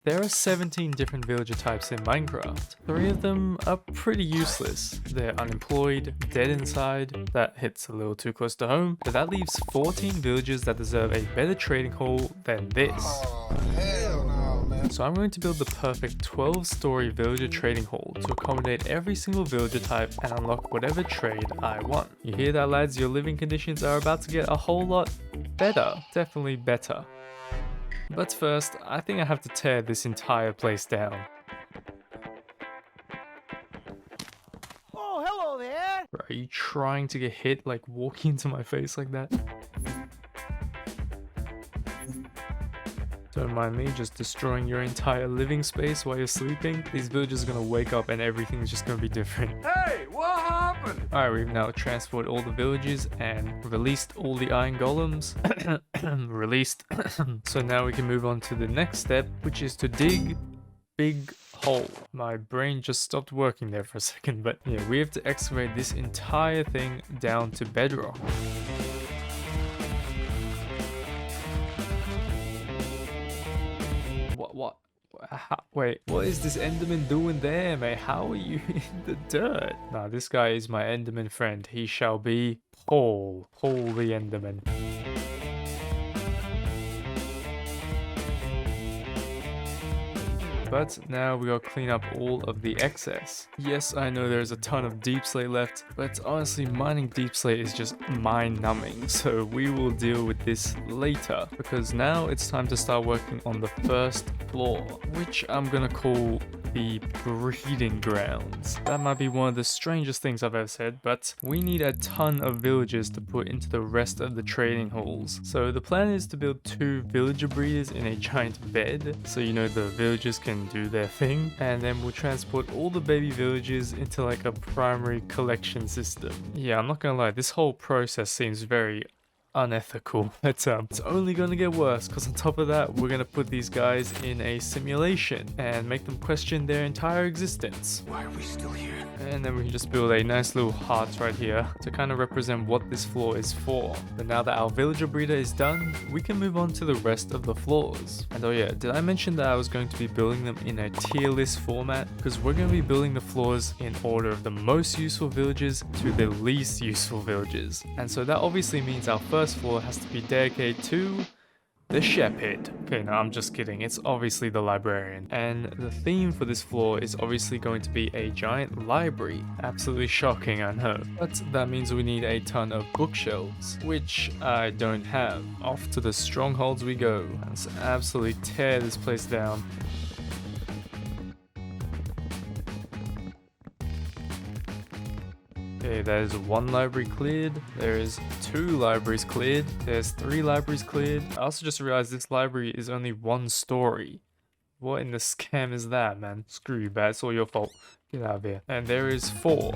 There are 17 different villager types in Minecraft. 3 of them are pretty useless. They're unemployed, dead inside, that hits a little too close to home, but that leaves 14 villagers that deserve a better trading hall than this. Oh, hell no, man. So I'm going to build the perfect 12-story villager trading hall to accommodate every single villager type and unlock whatever trade I want. You hear that, lads? Your living conditions are about to get a whole lot better. Definitely better. But first, I think I have to tear this entire place down. Oh, hello there! Bro, are you trying to get hit, like walking into my face like that? Don't mind me just destroying your entire living space while you're sleeping. These villagers are gonna wake up and everything's just gonna be different. Hey, what happened? Alright, we've now transported all the villages and released all the iron golems. Released. So now we can move on to the next step, which is to dig big hole. My brain just stopped working there for a second, but yeah, we have to excavate this entire thing down to bedrock. Wait, what is this Enderman doing there, mate? How are you in the dirt? Nah, this guy is my Enderman friend. He shall be Paul. Paul the Enderman. But now we gotta clean up all of the excess. Yes, I know there's a ton of deep slate left, but honestly, mining deep slate is just mind-numbing, so we will deal with this later, because now it's time to start working on the first floor, which I'm gonna call the breeding grounds. That might be one of the strangest things I've ever said, but we need a ton of villagers to put into the rest of the trading halls. So the plan is to build 2 villager breeders in a giant bed, so you know the villagers can do their thing, and then we'll transport all the baby villagers into like a primary collection system. Yeah, I'm not gonna lie, this whole process seems very unethical, but it's only gonna get worse, because on top of that, we're gonna put these guys in a simulation and make them question their entire existence. Why are we still here? And then we can just build a nice little heart right here to kind of represent what this floor is for. But now that our villager breeder is done, we can move on to the rest of the floors. And oh yeah, did I mention that I was going to be building them in a tier list format? Because we're going to be building the floors in order of the most useful villages to the least useful villages. And so that obviously means our first floor has to be dedicated to the shepherd. Okay, no, I'm just kidding. It's obviously the librarian. And the theme for this floor is obviously going to be a giant library. Absolutely shocking, I know. But that means we need a ton of bookshelves, which I don't have. Off to the strongholds we go. Let's absolutely tear this place down. Okay, that is 1 library cleared. There is 2 libraries cleared. There's 3 libraries cleared. I also just realized this library is only 1 story. What in the scam is that, man? Screw you, Bat. It's all your fault. Get out of here. And there is 4.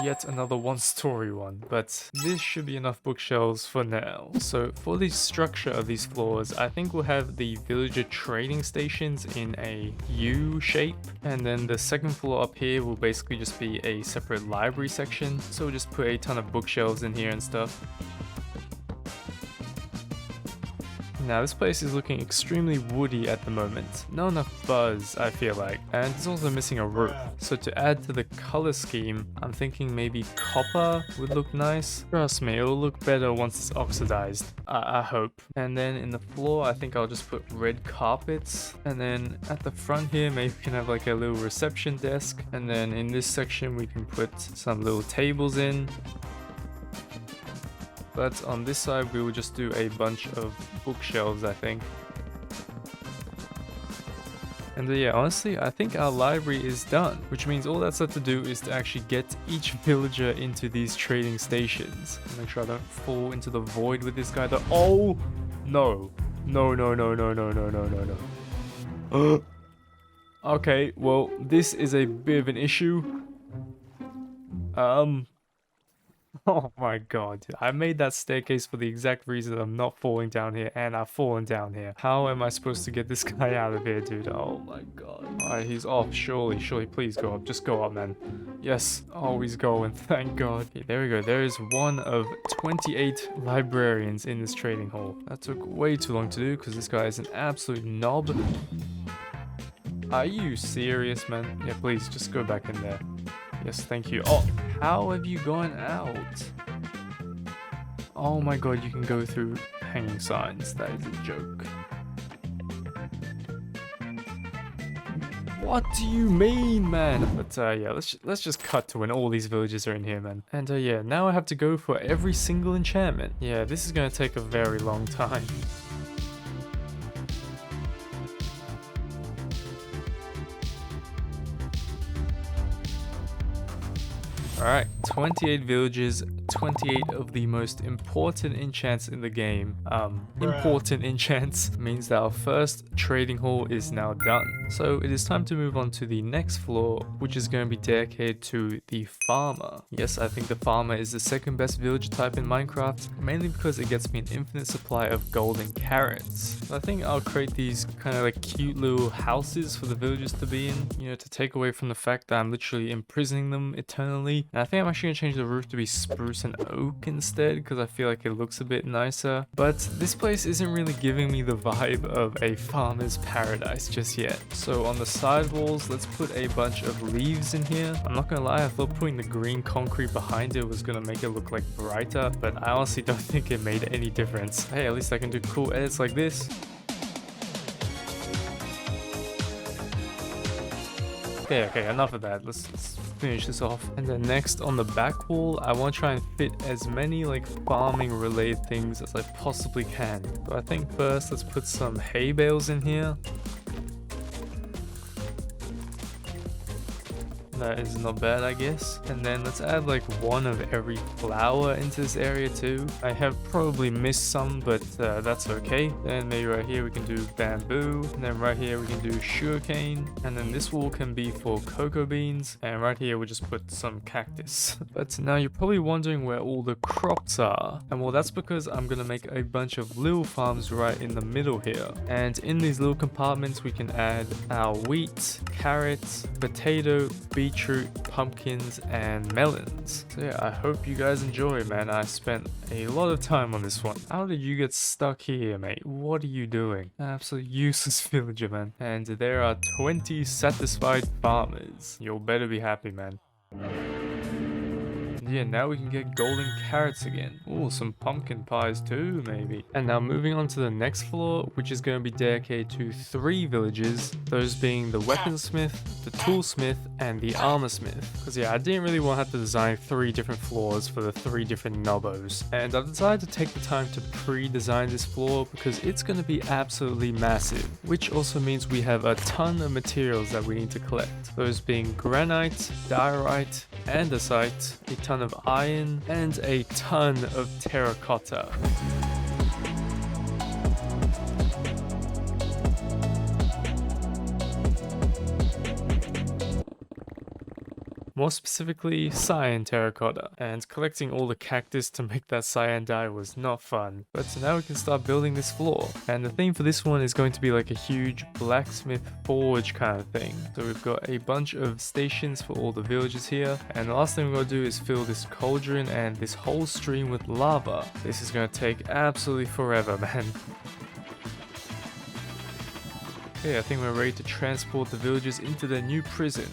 Yet another 1-story one, but this should be enough bookshelves for now. So for the structure of these floors, I think we'll have the villager trading stations in a U shape, and then the second floor up here will basically just be a separate library section. So we'll just put a ton of bookshelves in here and stuff. Now this place is looking extremely woody at the moment. Not enough buzz, I feel like. And it's also missing a roof. So to add to the color scheme, I'm thinking maybe copper would look nice. Trust me, it'll look better once it's oxidized. I hope. And then in the floor, I think I'll just put red carpets. And then at the front here, maybe we can have like a little reception desk. And then in this section, we can put some little tables in. But on this side, we will just do a bunch of bookshelves, I think. And yeah, honestly, I think our library is done, which means all that's left to do is to actually get each villager into these trading stations. Make sure I don't fall into the void with this guy though. Oh, no. No, no, no, no, no, no, no, no, no. Okay, well, this is a bit of an issue. Oh my god, I made that staircase for the exact reason I'm not falling down here, and I've fallen down here. How am I supposed to get this guy out of here, dude? Oh my god. Alright, he's off. Surely, please go up. Just go up, man. Yes. Oh, he's going. Thank god. Okay, there we go. There is 1 of 28 librarians in this trading hall. That took way too long to do because this guy is an absolute knob. Are you serious, man? Yeah, please, just go back in there. Yes, thank you. Oh, how have you gone out? Oh my god, you can go through hanging signs. That is a joke. What do you mean, man? But yeah, let's just cut to when all these villages are in here, man. And yeah, now I have to go for every single enchantment. Yeah, this is gonna take a very long time. Alright, 28 villages, 28 of the most important enchants in the game. Important enchants means that our first trading hall is now done. So it is time to move on to the next floor, which is going to be dedicated to the farmer. Yes, I think the farmer is the second best villager type in Minecraft, mainly because it gets me an infinite supply of golden carrots. I think I'll create these kind of like cute little houses for the villagers to be in, you know, to take away from the fact that I'm literally imprisoning them eternally. And I think I'm actually going to change the roof to be spruce and oak instead, because I feel like it looks a bit nicer. But this place isn't really giving me the vibe of a farmer's paradise just yet. So on the side walls, let's put a bunch of leaves in here. I'm not gonna lie, I thought putting the green concrete behind it was gonna make it look like brighter, but I honestly don't think it made any difference. Hey, at least I can do cool edits like this. Okay, enough of that. Let's finish this off. And then next on the back wall, I want to try and fit as many like farming related things as I possibly can. But I think first let's put some hay bales in here. That is not bad, I guess. And then let's add like one of every flower into this area too. I have probably missed some, but that's okay. Then maybe right here we can do bamboo. And then right here we can do sugarcane. And then this wall can be for cocoa beans. And right here we'll just put some cactus. But now you're probably wondering where all the crops are. And well, that's because I'm gonna make a bunch of little farms right in the middle here. And in these little compartments we can add our wheat, carrots, potato, beetroot, pumpkins, and melons. So yeah, I hope you guys enjoy, man. I spent a lot of time on this one. How did you get stuck here, mate? What are you doing? Absolute useless villager, man. And there are 20 satisfied farmers. You'll better be happy, man. Yeah, now we can get golden carrots again. Ooh, some pumpkin pies too, maybe. And now moving on to the next floor, which is going to be dedicated to 3 villages. Those being the weaponsmith, the toolsmith, and the armorsmith. Because yeah, I didn't really want to have to design 3 different floors for the 3 different nobbos. And I decided to take the time to pre-design this floor because it's going to be absolutely massive. Which also means we have a ton of materials that we need to collect. Those being granite, diorite, andesite, a ton of iron, and a ton of terracotta. More specifically, cyan terracotta, and collecting all the cactus to make that cyan dye was not fun. But so now we can start building this floor, and the theme for this one is going to be like a huge blacksmith forge kind of thing. So we've got a bunch of stations for all the villages here, and the last thing we're going to do is fill this cauldron and this whole stream with lava. This is going to take absolutely forever, man. Okay, I think we're ready to transport the villagers into their new prison.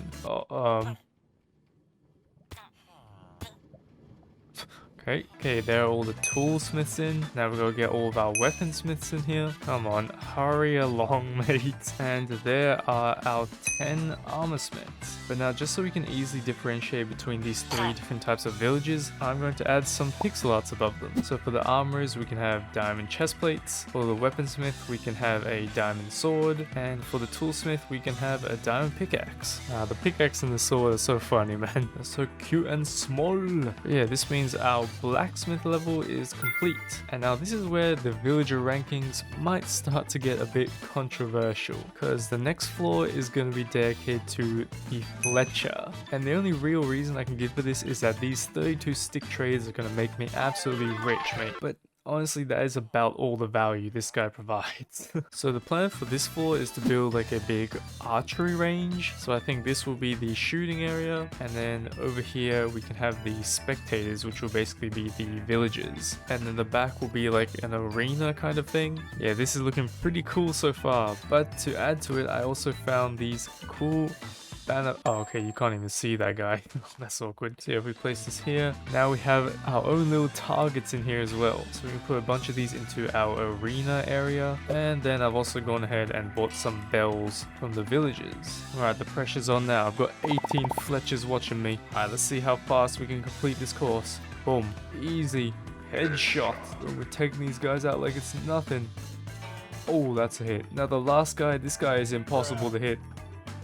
Okay, there are all the toolsmiths in. Now we're gonna get all of our weaponsmiths in here. Come on, hurry along, mate. And there are our 10 armorsmiths. But now, just so we can easily differentiate between these 3 different types of villages, I'm going to add some pixel arts above them. So for the armorers, we can have diamond chest plates. For the weaponsmith, we can have a diamond sword. And for the toolsmith, we can have a diamond pickaxe. The pickaxe and the sword are so funny, man. They're so cute and small. But yeah, this means our blacksmith level is complete. And now this is where the villager rankings might start to get a bit controversial, because the next floor is going to be dedicated to the Fletcher. And the only real reason I can give for this is that these 32 stick trays are going to make me absolutely rich, mate. But honestly, that is about all the value this guy provides. So the plan for this floor is to build like a big archery range. So I think this will be the shooting area, and then over here we can have the spectators, which will basically be the villagers, and then the back will be like an arena kind of thing. Yeah, this is looking pretty cool so far, but to add to it, I also found these cool banner. Oh, okay, you can't even see that guy. That's awkward. So yeah, if we place this here, now we have our own little targets in here as well. So we can put a bunch of these into our arena area, and then I've also gone ahead and bought some bells from the villagers. Alright, the pressure's on now. I've got 18 Fletchers watching me. Alright, let's see how fast we can complete this course. Boom, easy. Headshot. We're taking these guys out like it's nothing. Oh, that's a hit. Now the last guy, this guy is impossible to hit.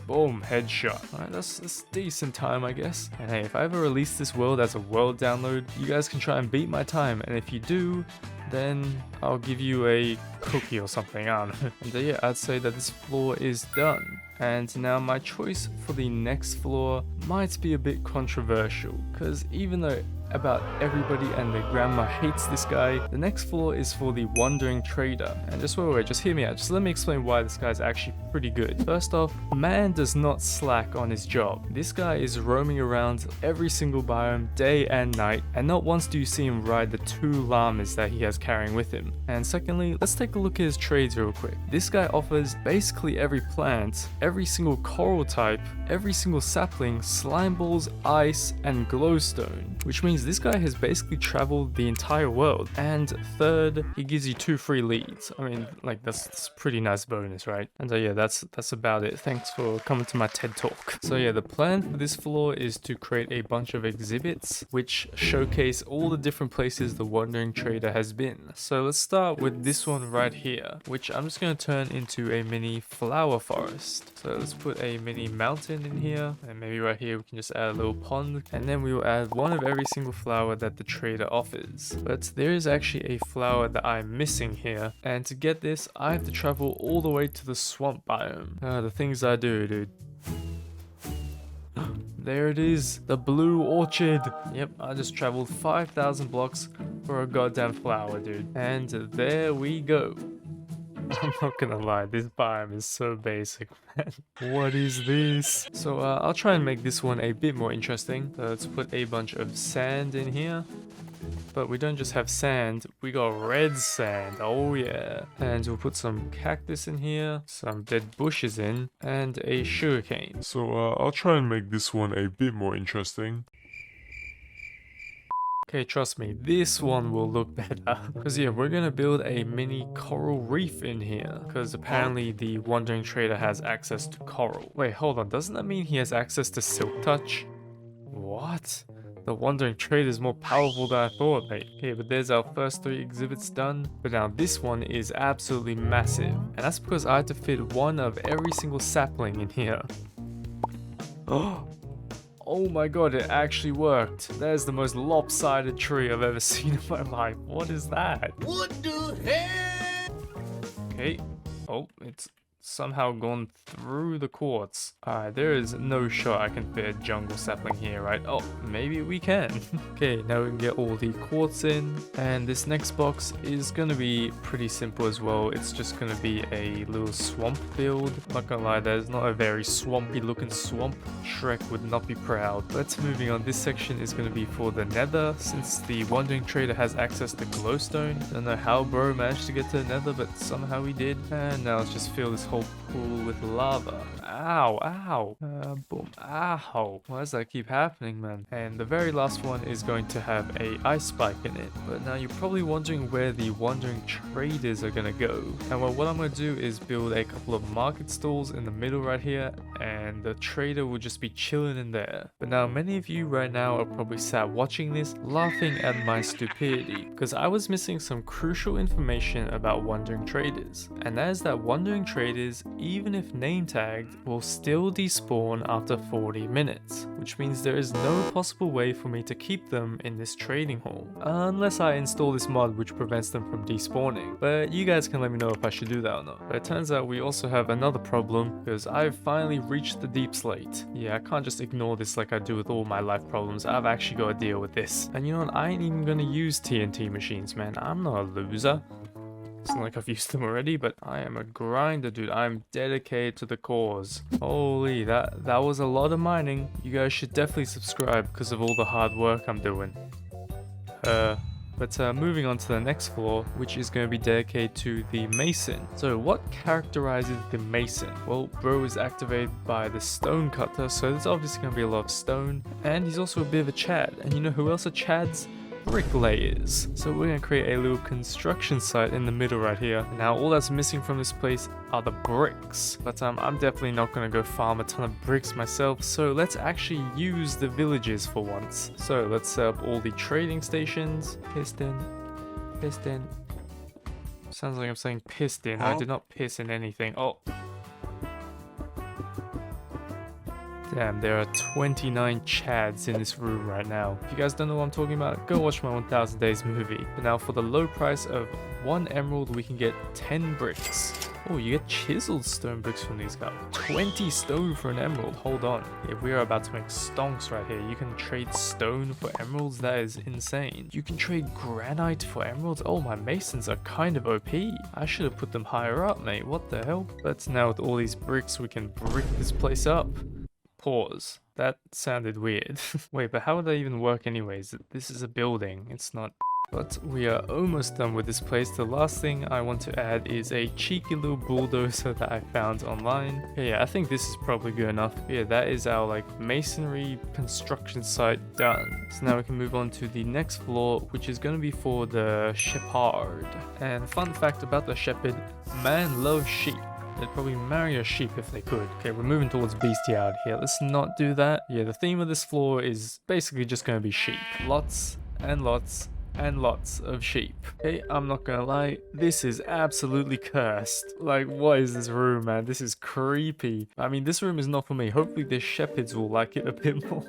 Boom, headshot. Alright, that's decent time, I guess. And hey, if I ever release this world as a world download, you guys can try and beat my time. And if you do, then I'll give you a cookie or something. I don't know. And yeah, I'd say that this floor is done. And now my choice for the next floor might be a bit controversial, because even though about everybody and their grandma hates this guy, the next floor is for the wandering trader. And just wait, just hear me out. Just let me explain why this guy's actually pretty good. First off, man does not slack on his job. This guy is roaming around every single biome day and night, and not once do you see him ride the 2 llamas that he has carrying with him. And secondly, let's take a look at his trades real quick. This guy offers basically every plant, every single coral type, every single sapling, slime balls, ice, and glowstone, which means this guy has basically traveled the entire world. And third, he gives you 2 free leads. I mean, like that's a pretty nice bonus, right? And yeah, that's about it. Thanks for coming to my TED talk. So yeah, the plan for this floor is to create a bunch of exhibits which showcase all the different places the wandering trader has been. So let's start with this one right here, which I'm just going to turn into a mini flower forest. So let's put a mini mountain in here, and maybe right here we can just add a little pond, and then we will add one of every single flower that the trader offers. But there is actually a flower that I'm missing here, and to get this I have to travel all the way to the swamp biome. The things I do, dude. There it is, the blue orchid. Yep, I just traveled 5,000 blocks for a goddamn flower, dude. And there we go. I'm not gonna lie, this biome is so basic, man. What is this? So I'll try and make this one a bit more interesting. Let's put a bunch of sand in here. But we don't just have sand, we got red sand, oh yeah. And we'll put some cactus in here, some dead bushes in, and a sugarcane. So I'll try and make this one a bit more interesting. Okay, trust me, this one will look better. Because yeah, we're gonna build a mini coral reef in here. Because apparently the wandering trader has access to coral. Wait, hold on, doesn't that mean he has access to silk touch? What? The wandering trader is more powerful than I thought, mate. Okay, but there's our first 3 exhibits done. But now this one is absolutely massive. And that's because I had to fit one of every single sapling in here. Oh my god, it actually worked. That is the most lopsided tree I've ever seen in my life. What is that? What the hell? Okay. Oh, it's somehow gone through the quartz. Alright, there is no shot I can fit a jungle sapling here, right? Oh, maybe we can. Okay, now we can get all the quartz in. And this next box is gonna be pretty simple as well. It's just gonna be a little swamp build. Not gonna lie, that is not a very swampy looking swamp. Shrek would not be proud. But moving on, this section is gonna be for the nether, since the wandering trader has access to glowstone. Don't know how bro managed to get to the nether, but somehow he did. And now let's just fill this whole pool with lava. Ow, ow. Boom. Ow. Why does that keep happening, man? And the very last one is going to have a ice spike in it. But now you're probably wondering where the wandering traders are gonna go. And well, what I'm gonna do is build a couple of market stalls in the middle right here, and the trader will just be chilling in there. But now many of you right now are probably sat watching this laughing at my stupidity, because I was missing some crucial information about wandering traders. And that is that wandering traders generators, even if name tagged, will still despawn after 40 minutes, which means there is no possible way for me to keep them in this trading hall, unless I install this mod which prevents them from despawning. But you guys can let me know if I should do that or not. But it turns out we also have another problem, because I've finally reached the deep slate. Yeah, I can't just ignore this like I do with all my life problems. I've actually got to deal with this. And you know what, I ain't even gonna use TNT machines, man. I'm not a loser. It's not like I've used them already, but I am a grinder, dude. I'm dedicated to the cause. Holy, that was a lot of mining. You guys should definitely subscribe because of all the hard work I'm doing. But moving on to the next floor, which is going to be dedicated to the mason. So what characterizes the mason? Well, bro is activated by the stone cutter, so there's obviously going to be a lot of stone. And he's also a bit of a Chad. And you know who else are Chads? Bricklayers. So we're going to create a little construction site in the middle right here. Now all that's missing from this place are the bricks, but I'm definitely not going to go farm a ton of bricks myself, so let's actually use the villages for once. So let's set up all the trading stations. Piston. Sounds like I'm saying piston. I did not piss in anything. Oh, damn, there are 29 Chads in this room right now. If you guys don't know what I'm talking about, go watch my 1000 Days movie. But now for the low price of 1 emerald, we can get 10 bricks. Oh, you get chiseled stone bricks from these guys. 20 stone for an emerald, hold on. Yeah, we are about to make stonks right here. You can trade stone for emeralds, that is insane. You can trade granite for emeralds. Oh, my masons are kind of OP. I should have put them higher up, mate, what the hell? But now with all these bricks, we can brick this place up. Pause. That sounded weird. Wait, but how would that even work anyways? This is a building, it's not... But we are almost done with this place. The last thing I want to add is a cheeky little bulldozer that I found online. Yeah, I think this is probably good enough. Yeah, that is our like masonry construction site done. So now we can move on to the next floor, which is going to be for the shepherd. And fun fact about the shepherd, man loves sheep. They'd probably marry a sheep if they could. Okay, we're moving towards bestiality here. Let's not do that. Yeah, the theme of this floor is basically just going to be sheep. Lots and lots and lots of sheep. Okay, I'm not gonna lie, this is absolutely cursed. Like, what is this room, man? This is creepy. I mean, this room is not for me. Hopefully the shepherds will like it a bit more.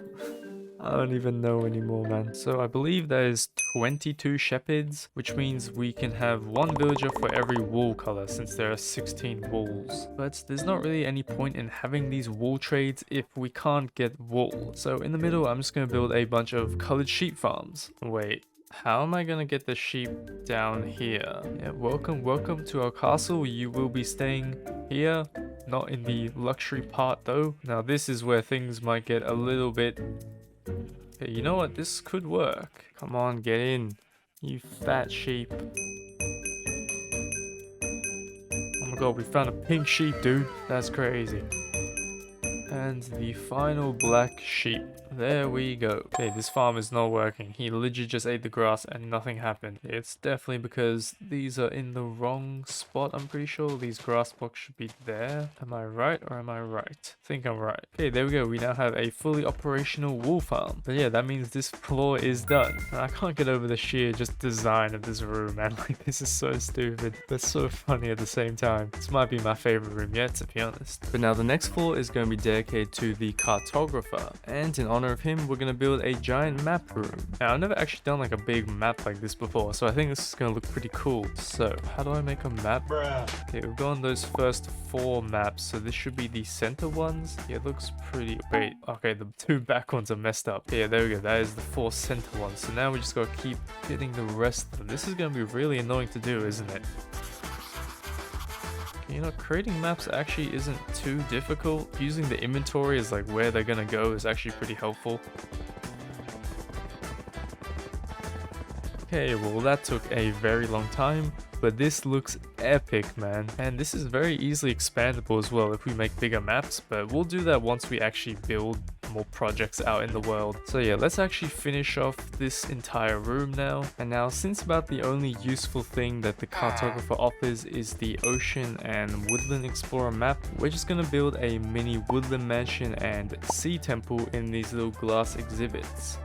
I don't even know anymore, man. So I believe there's 22 shepherds, which means we can have 1 villager for every wool color since there are 16 wools. But there's not really any point in having these wool trades if we can't get wool. So in the middle, I'm just going to build a bunch of colored sheep farms. Wait, how am I going to get the sheep down here? Yeah, welcome to our castle. You will be staying here. Not in the luxury part though. Now this is where things might get a little bit... Hey, you know what? This could work. Come on, get in, you fat sheep. Oh my god, we found a pink sheep, dude. That's crazy. And the final black sheep. There we go. Okay, this farm is not working. He literally just ate the grass and nothing happened. It's definitely because these are in the wrong spot, I'm pretty sure. These grass blocks should be there. Am I right or am I right? I think I'm right. Okay, there we go. We now have a fully operational wool farm. But yeah, that means this floor is done. And I can't get over the sheer just design of this room, man. Like, this is so stupid, but so funny at the same time. This might be my favorite room yet, to be honest. But now the next floor is going to be dedicated to the cartographer. And in honor of him, we're going to build a giant map room. Now, I've never actually done like a big map like this before, so I think this is going to look pretty cool. So, how do I make a map? Okay, we've gone those first 4 maps, so this should be the center ones. Yeah, it looks pretty... Wait, okay, the 2 back ones are messed up. Yeah, there we go. That is the 4 center ones. So now we just got to keep getting the rest of them. This is going to be really annoying to do, isn't it? You know, creating maps actually isn't too difficult. Using the inventory as like where they're gonna go is actually pretty helpful. Okay, well that took a very long time, but this looks epic, man. And this is very easily expandable as well if we make bigger maps, but we'll do that once we actually build more projects out in the world. So yeah, let's actually finish off this entire room now. And now, since about the only useful thing that the cartographer offers is the ocean and woodland explorer map, we're just gonna build a mini woodland mansion and sea temple in these little glass exhibits.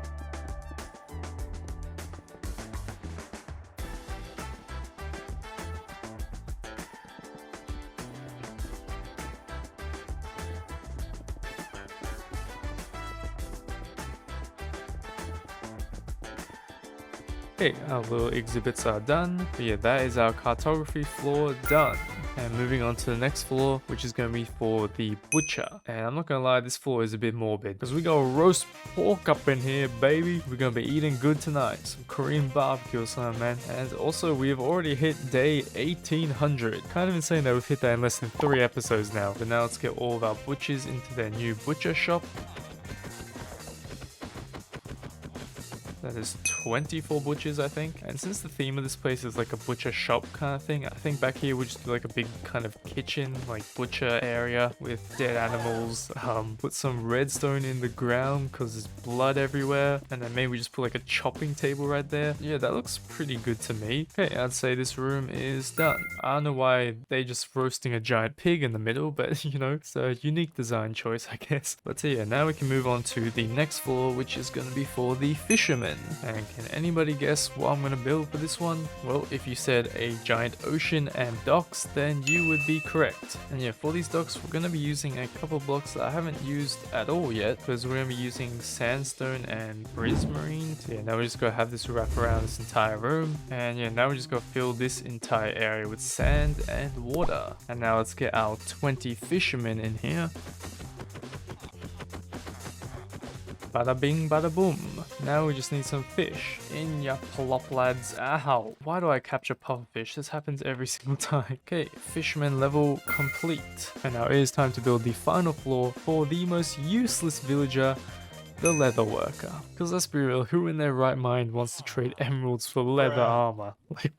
Okay, our little exhibits are done. But yeah, that is our cartography floor done. And moving on to the next floor, which is going to be for the butcher. And I'm not going to lie, this floor is a bit morbid because we got roast pork up in here, baby. We're going to be eating good tonight. Some Korean barbecue or something, man. And also, we have already hit day 1800. Kind of insane that we've hit that in less than 3 episodes now. But now let's get all of our butchers into their new butcher shop. That is 24 butchers, I think. And since the theme of this place is like a butcher shop kind of thing, I think back here we just do like a big kind of kitchen, like butcher area with dead animals. Put some redstone in the ground because there's blood everywhere. And then maybe we just put like a chopping table right there. Yeah, that looks pretty good to me. Okay, I'd say this room is done. I don't know why they just roasting a giant pig in the middle, but you know, it's a unique design choice, I guess. But yeah, now we can move on to the next floor, which is going to be for the fishermen. And can anybody guess what I'm going to build for this one? Well, if you said a giant ocean and docks, then you would be correct. And yeah, for these docks, we're going to be using a couple blocks that I haven't used at all yet, because we're going to be using sandstone and prismarine. So yeah, now we're just going to have this wrap around this entire room. And yeah, now we're just going to fill this entire area with sand and water. And now let's get our 20 fishermen in here. Bada bing, bada boom. Now we just need some fish. In ya plop, lads. Ow. Why do I capture pufferfish? This happens every single time. Okay, fisherman level complete. And now it is time to build the final floor for the most useless villager, the leather worker. Because let's be real, who in their right mind wants to trade emeralds for leather armor? Like,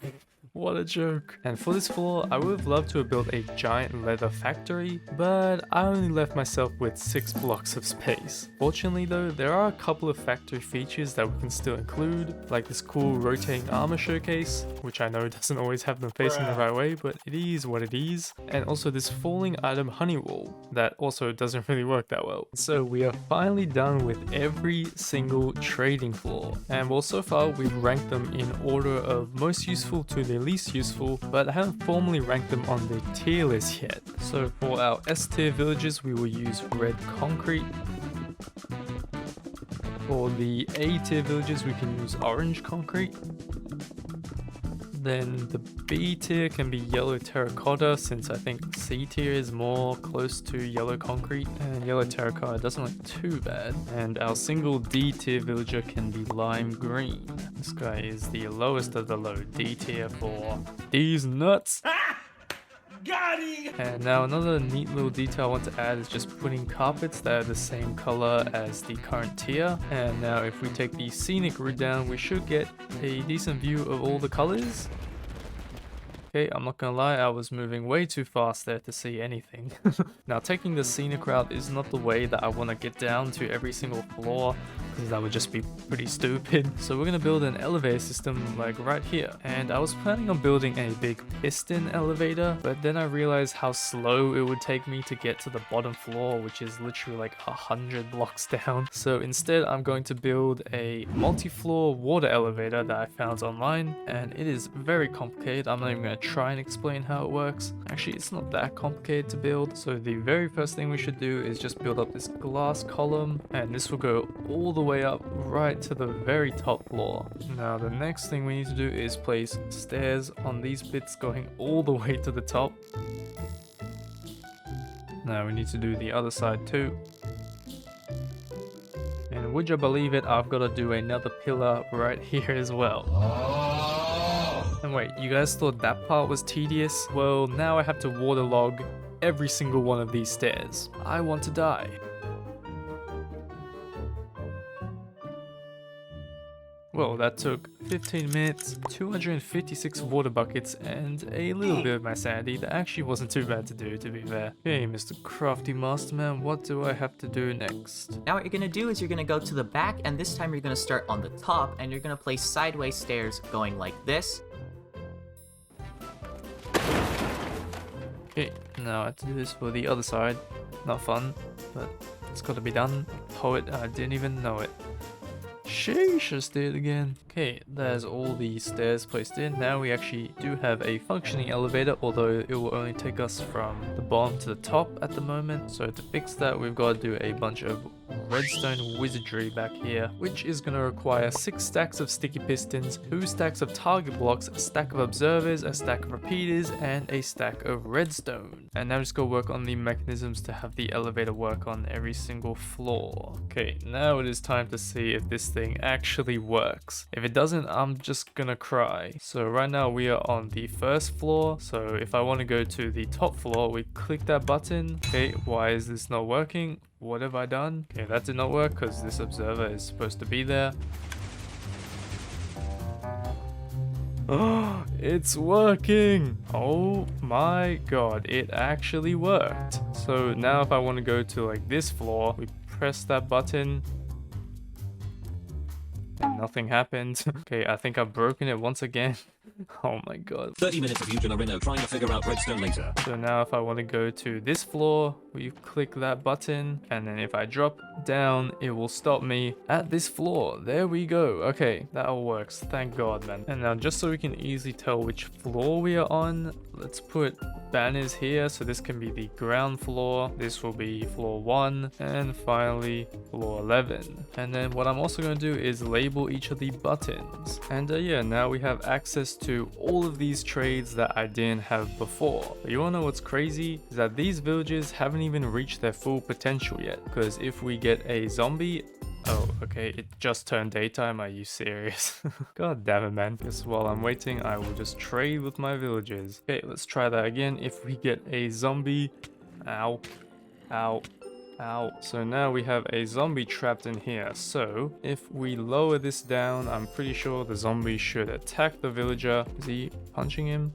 what a joke. And for this floor, I would have loved to have built a giant leather factory, but I only left myself with 6 blocks of space. Fortunately though, there are a couple of factory features that we can still include, like this cool rotating armor showcase, which I know doesn't always have them facing the right way, but it is what it is. And also this falling item honey wall, that also doesn't really work that well. So we are finally done with every single trading floor. And well, so far we've ranked them in order of most useful to the least useful, but I haven't formally ranked them on the tier list yet. So for our S tier villages, we will use red concrete. For the A tier villages, we can use orange concrete. Then the B tier can be yellow terracotta, since I think C tier is more close to yellow concrete, and yellow terracotta doesn't look too bad. And our single D tier villager can be lime green. This guy is the lowest of the low, D tier for these nuts. Got him! And now another neat little detail I want to add is just putting carpets that are the same color as the current tier. And now if we take the scenic route down, we should get a decent view of all the colors. Okay, I'm not gonna lie, I was moving way too fast there to see anything. Now taking the scenic route is not the way that I want to get down to every single floor, because that would just be pretty stupid. So we're gonna build an elevator system like right here. And I was planning on building a big piston elevator, but then I realized how slow it would take me to get to the bottom floor, which is literally like 100 blocks down. So instead I'm going to build a multi-floor water elevator that I found online, and it is very complicated. I'm not even gonna try and explain how it works. Actually, it's not that complicated to build. So the very first thing we should do is just build up this glass column, and this will go all the way up right to the very top floor. Now the next thing we need to do is place stairs on these bits going all the way to the top. Now we need to do the other side too. And would you believe it, I've got to do another pillar right here as well. And wait, you guys thought that part was tedious? Well, now I have to waterlog every single one of these stairs. I want to die. Well, that took 15 minutes, 256 water buckets, and a little bit of my sanity. That actually wasn't too bad to do, to be fair. Hey, Mr. Crafty Masterman, what do I have to do next? Now what you're gonna do is you're gonna go to the back, and this time you're gonna start on the top, and you're gonna place sideways stairs going like this. Okay, now I have to do this for the other side. Not fun, but it's gotta be done. Poet, I didn't even know it. Sheesh, I did it again. Okay, there's all the stairs placed in. Now we actually do have a functioning elevator, although it will only take us from the bottom to the top at the moment. So to fix that, we've got to do a bunch of redstone wizardry back here, which is going to require 6 stacks of sticky pistons, 2 stacks of target blocks, a stack of observers, a stack of repeaters, and a stack of redstone. And now just go work on the mechanisms to have the elevator work on every single floor. Okay, now it is time to see if this thing actually works. If it doesn't, I'm just gonna cry. So right now we are on the first floor, so if I want to go to the top floor, we click that button. Okay, why is this not working? What have I done? Okay, that did not work because this observer is supposed to be there. Oh, it's working! Oh my god, it actually worked. So now if I want to go to like this floor, we press that button. And nothing happened. Okay, I think I've broken it once again. Oh my god. 30 minutes of Eugenerino trying to figure out redstone laser. So now if I want to go to this floor, we click that button, and then if I drop down, it will stop me at this floor. There we go. Okay, that all works. Thank god, man. And now just so we can easily tell which floor we are on, let's put banners here. So this can be the ground floor, this will be floor 1, and finally floor 11. And then what I'm also going to do is label each of the buttons. And yeah, now we have access to all of these trades that I didn't have before. But you wanna know what's crazy? Is that these villages haven't even reached their full potential yet. Because if we get a zombie... Oh, okay, it just turned daytime, are you serious? God damn it, man. Guess while I'm waiting, I will just trade with my villagers. Okay, let's try that again. If we get a zombie... Ow. Ow. Ow. So now we have a zombie trapped in here. So if we lower this down, I'm pretty sure the zombie should attack the villager. Is he punching him?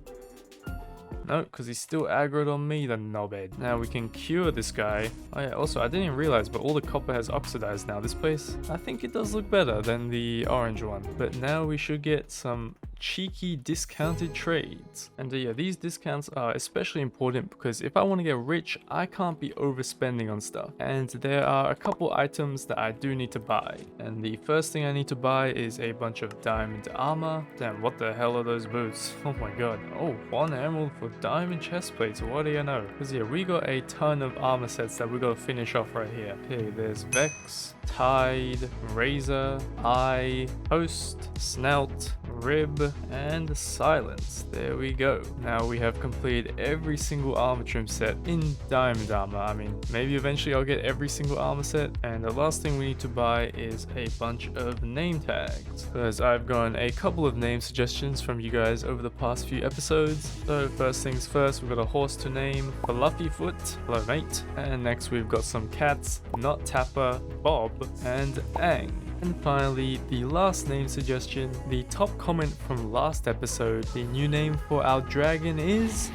No, because he's still aggroed on me, the knobhead. Now we can cure this guy. Oh yeah, also I didn't even realize, but all the copper has oxidized now. This place, I think it does look better than the orange one. But now we should get some cheeky discounted trades. And yeah, these discounts are especially important because if I want to get rich, I can't be overspending on stuff. And there are a couple items that I do need to buy. And the first thing I need to buy is a bunch of diamond armor. Damn, what the hell are those boots? Oh my god. Oh, 1 emerald for diamond chest plates. What do you know? Because yeah, we got a ton of armor sets that we got to finish off right here. Okay, there's Vex, Tide, Razor, Eye, Host, Snout, Rib, and Silence. There we go. Now we have completed every single armor trim set in diamond armor. I mean, maybe eventually I'll get every single armor set. And the last thing we need to buy is a bunch of name tags, because I've gotten a couple of name suggestions from you guys over the past few episodes. So first things first, we've got a horse to name Fluffyfoot, hello mate. And next we've got some cats, Not Tapper, Bob, and Ang. And finally, the last name suggestion, the top comment from last episode, the new name for our dragon is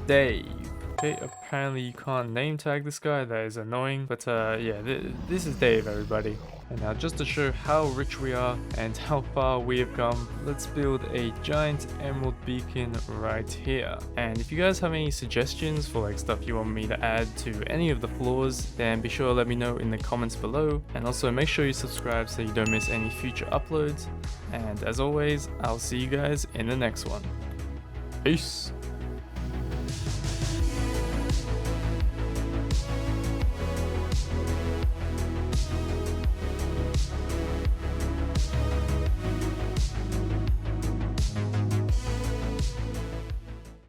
Dave. Okay, apparently you can't name tag this guy, that is annoying, but yeah, this is Dave, everybody. And now just to show how rich we are and how far we have come, let's build a giant emerald beacon right here. And if you guys have any suggestions for like stuff you want me to add to any of the floors, then be sure to let me know in the comments below. And also make sure you subscribe so you don't miss any future uploads. And as always, I'll see you guys in the next one. Peace!